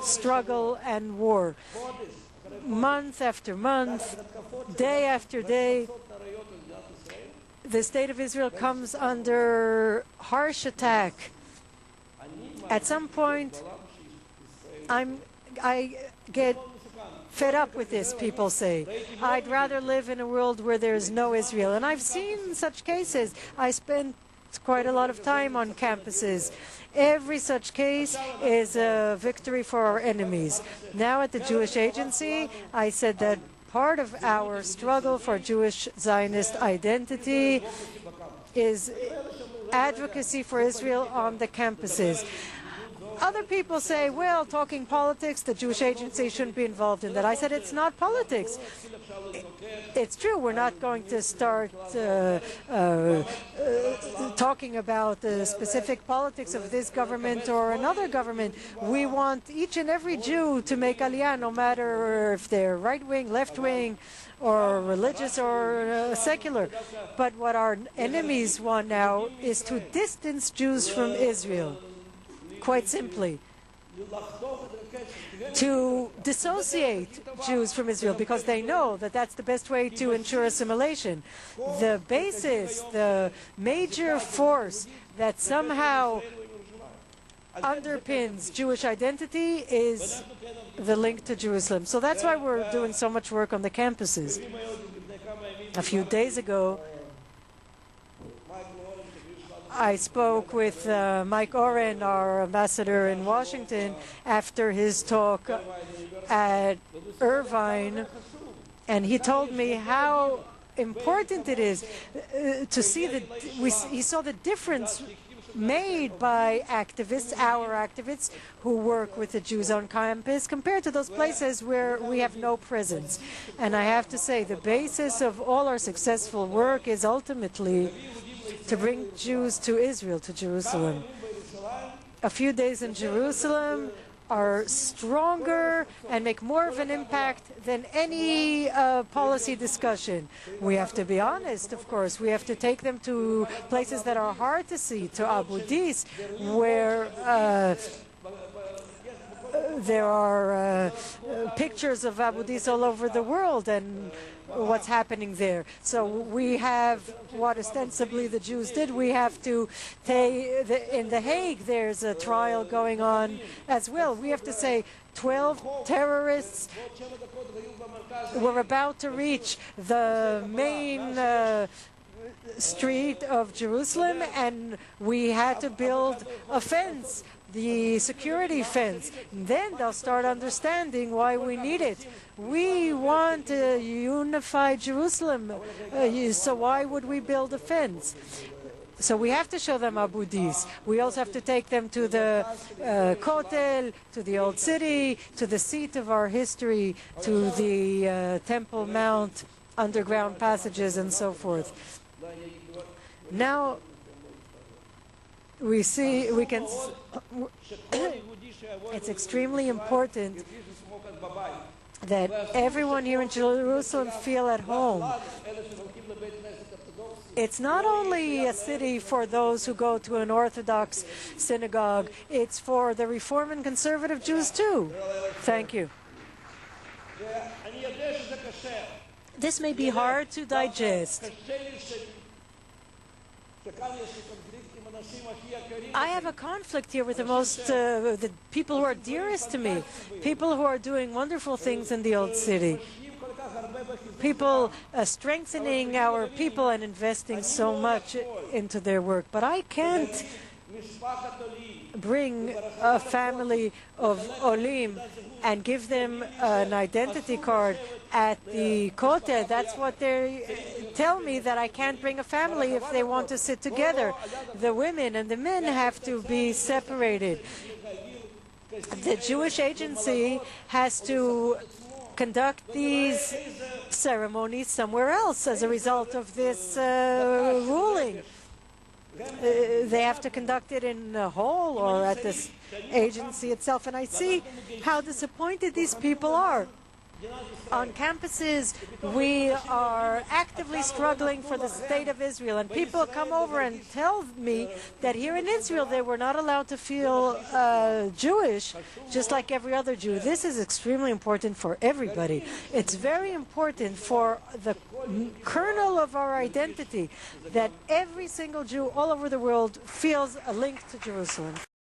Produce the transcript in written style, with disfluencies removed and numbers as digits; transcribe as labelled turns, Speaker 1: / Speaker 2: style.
Speaker 1: struggle and war. Month after month, day after day, the State of Israel comes under harsh attack. At some point, I get fed up with this, people say. I'd rather live in a world where there's no Israel. And I've seen such cases. I spent quite a lot of time on campuses. Every such case is a victory for our enemies. Now at the Jewish Agency, I said that part of our struggle for Jewish Zionist identity is advocacy for Israel on the campuses. Other people say, well, talking politics, the Jewish Agency shouldn't be involved in that. I said, it's not politics. It's true, we're not going to start talking about the specific politics of this government or another government. We want each and every Jew to make aliyah, no matter if they're right-wing, left-wing, or religious or secular. But what our enemies want now is to distance Jews from Israel. Quite simply, to dissociate Jews from Israel, because they know that that's the best way to ensure assimilation. The basis, the major force that somehow underpins Jewish identity is the link to Jerusalem. So that's why we're doing so much work on the campuses. A few days ago, I spoke with Mike Oren, our ambassador in Washington, after his talk at Irvine, and he told me how important it is to see that he saw the difference made by activists, our activists, who work with the Jews on campus, compared to those places where we have no presence. And I have to say, the basis of all our successful work is ultimately to bring Jews to Israel, to Jerusalem. A few days in Jerusalem are stronger and make more of an impact than any policy discussion. We have to be honest, of course. We have to take them to places that are hard to see, to Abu Dis, where there are pictures of Abu Dis all over the world and what's happening there. So we have what ostensibly the Jews did. We have to take, in The Hague, there's a trial going on as well. We have to say 12 terrorists were about to reach the main street of Jerusalem, and we had to build a fence, the security fence. Then they'll start understanding why we need it. We want a unified Jerusalem, so why would we build a fence? So we have to show them Abu Dis. We also have to take them to the Kotel, to the Old City, to the seat of our history, to the Temple Mount, underground passages, and so forth. Now, it's extremely important that everyone here in Jerusalem feel at home. It's not only a city for those who go to an Orthodox synagogue, it's for the Reform and Conservative Jews too. Thank you. This may be hard to digest. I have a conflict here with the people who are dearest to me, people who are doing wonderful things in the Old City, people strengthening our people and investing so much into their work. But I can't bring a family of Olim and give them an identity card at the Kotel. That's what they tell me, that I can't bring a family if they want to sit together. The women and the men have to be separated. The Jewish Agency has to conduct these ceremonies somewhere else as a result of this ruling. They have to conduct it in a hall or at this agency itself. And I see how disappointed these people are. On campuses, we are actively struggling for the state of Israel, and people come over and tell me that here in Israel they were not allowed to feel Jewish, just like every other Jew. This is extremely important for everybody. It's very important for the kernel of our identity that every single Jew all over the world feels a link to Jerusalem.